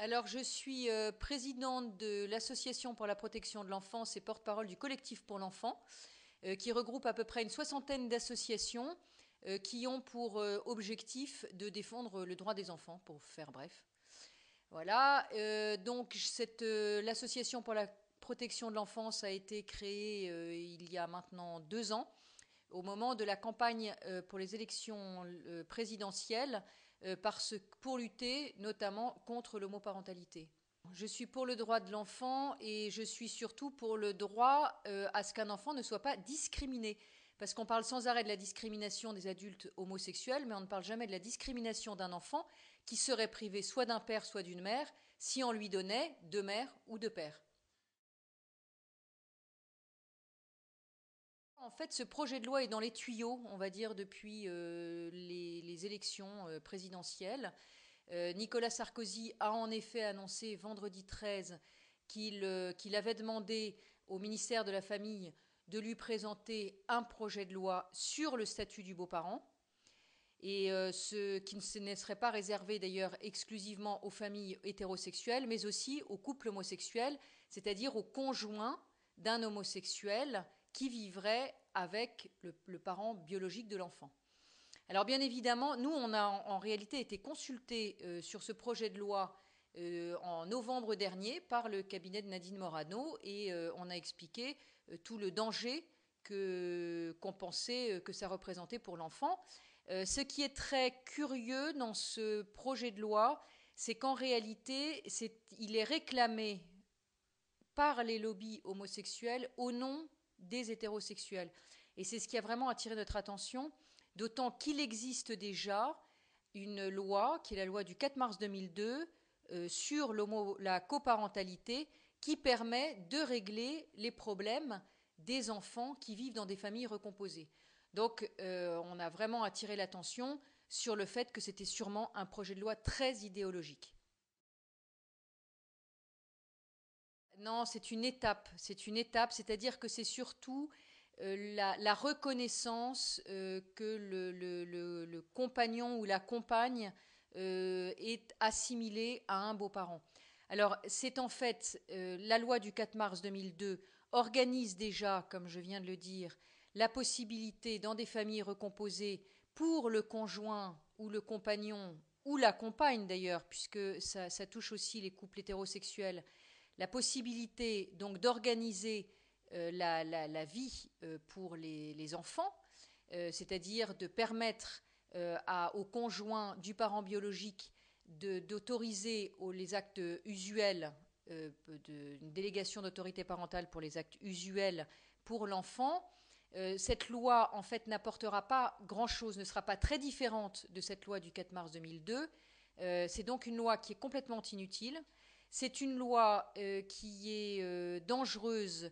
Alors, je suis présidente de l'Association pour la protection de l'enfance et porte-parole du collectif pour l'enfant, qui regroupe à peu près une soixantaine d'associations qui ont pour objectif de défendre le droit des enfants, pour faire bref. Voilà, donc l'association pour la protection de l'enfance a été créée il y a maintenant 2 ans, au moment de la campagne pour les élections présidentielles, pour lutter notamment contre l'homoparentalité. Je suis pour le droit de l'enfant et je suis surtout pour le droit à ce qu'un enfant ne soit pas discriminé. Parce qu'on parle sans arrêt de la discrimination des adultes homosexuels, mais on ne parle jamais de la discrimination d'un enfant qui serait privé soit d'un père, soit d'une mère, si on lui donnait deux mères ou deux pères. En fait, ce projet de loi est dans les tuyaux, on va dire, depuis les élections présidentielles. Nicolas Sarkozy a en effet annoncé vendredi 13 qu'il avait demandé au ministère de la Famille de lui présenter un projet de loi sur le statut du beau-parent, et ce qui ne serait pas réservé d'ailleurs exclusivement aux familles hétérosexuelles, mais aussi aux couples homosexuels, c'est-à-dire aux conjoints d'un homosexuel qui vivrait avec le parent biologique de l'enfant. Alors bien évidemment, nous, on a en réalité été consultés sur ce projet de loi en novembre dernier par le cabinet de Nadine Morano, et on a expliqué tout le danger qu'on pensait que ça représentait pour l'enfant. Ce qui est très curieux dans ce projet de loi, c'est qu'en réalité, il est réclamé par les lobbies homosexuels au nom des hétérosexuels. Et c'est ce qui a vraiment attiré notre attention, d'autant qu'il existe déjà une loi, qui est la loi du 4 mars 2002, sur la coparentalité, qui permet de régler les problèmes des enfants qui vivent dans des familles recomposées. Donc on a vraiment attiré l'attention sur le fait que c'était sûrement un projet de loi très idéologique. Non, c'est une étape, c'est-à-dire que c'est surtout la reconnaissance que le compagnon ou la compagne est assimilé à un beau-parent. Alors, c'est en fait la loi du 4 mars 2002 organise déjà, comme je viens de le dire, la possibilité dans des familles recomposées pour le conjoint ou le compagnon ou la compagne d'ailleurs, puisque ça touche aussi les couples hétérosexuels, la possibilité donc d'organiser la vie pour les enfants, c'est-à-dire de permettre aux conjoints du parent biologique d'autoriser les actes usuels, une délégation d'autorité parentale pour les actes usuels pour l'enfant. Cette loi, en fait, n'apportera pas grand-chose, ne sera pas très différente de cette loi du 4 mars 2002. C'est donc une loi qui est complètement inutile. C'est une loi qui est dangereuse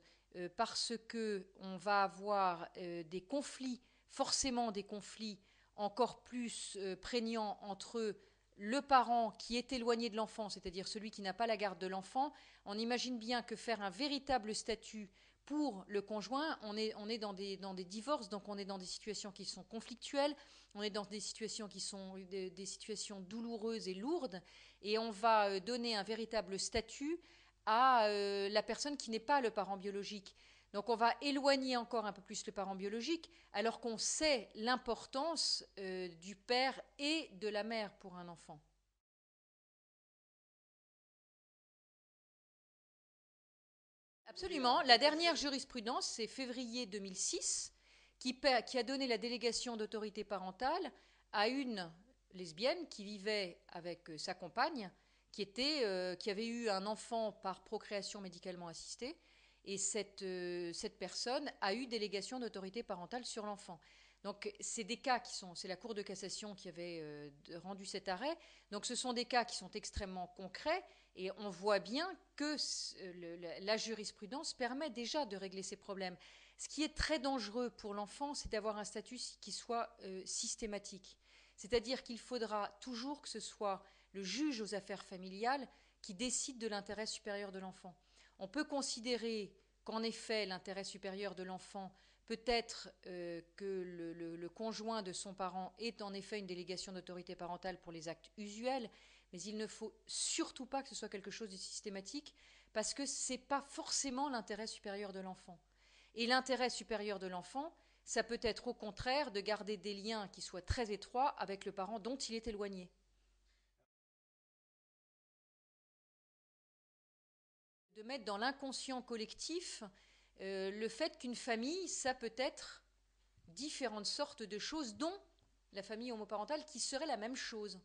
parce qu'on va avoir des conflits, forcément des conflits encore plus prégnants entre le parent qui est éloigné de l'enfant, c'est-à-dire celui qui n'a pas la garde de l'enfant. On imagine bien que faire un véritable statut pour le conjoint, on est dans des divorces, donc on est dans des situations qui sont conflictuelles, on est dans des situations qui sont des situations douloureuses et lourdes, et on va donner un véritable statut à la personne qui n'est pas le parent biologique. Donc on va éloigner encore un peu plus le parent biologique, alors qu'on sait l'importance du père et de la mère pour un enfant. Absolument. La dernière jurisprudence, c'est février 2006, qui a donné la délégation d'autorité parentale à une lesbienne qui vivait avec sa compagne, qui avait eu un enfant par procréation médicalement assistée, et cette personne a eu délégation d'autorité parentale sur l'enfant. Donc c'est des cas c'est la Cour de cassation qui avait rendu cet arrêt. Donc ce sont des cas qui sont extrêmement concrets, et on voit bien que la jurisprudence permet déjà de régler ces problèmes. Ce qui est très dangereux pour l'enfant, c'est d'avoir un statut qui soit systématique. C'est-à-dire qu'il faudra toujours que ce soit le juge aux affaires familiales qui décide de l'intérêt supérieur de l'enfant. On peut considérer qu'en effet, l'intérêt supérieur de l'enfant Peut-être que le conjoint de son parent est en effet une délégation d'autorité parentale pour les actes usuels, mais il ne faut surtout pas que ce soit quelque chose de systématique, parce que ce n'est pas forcément l'intérêt supérieur de l'enfant. Et l'intérêt supérieur de l'enfant, ça peut être au contraire de garder des liens qui soient très étroits avec le parent dont il est éloigné. De mettre dans l'inconscient collectif le fait qu'une famille, ça peut être différentes sortes de choses, dont la famille homoparentale qui serait la même chose.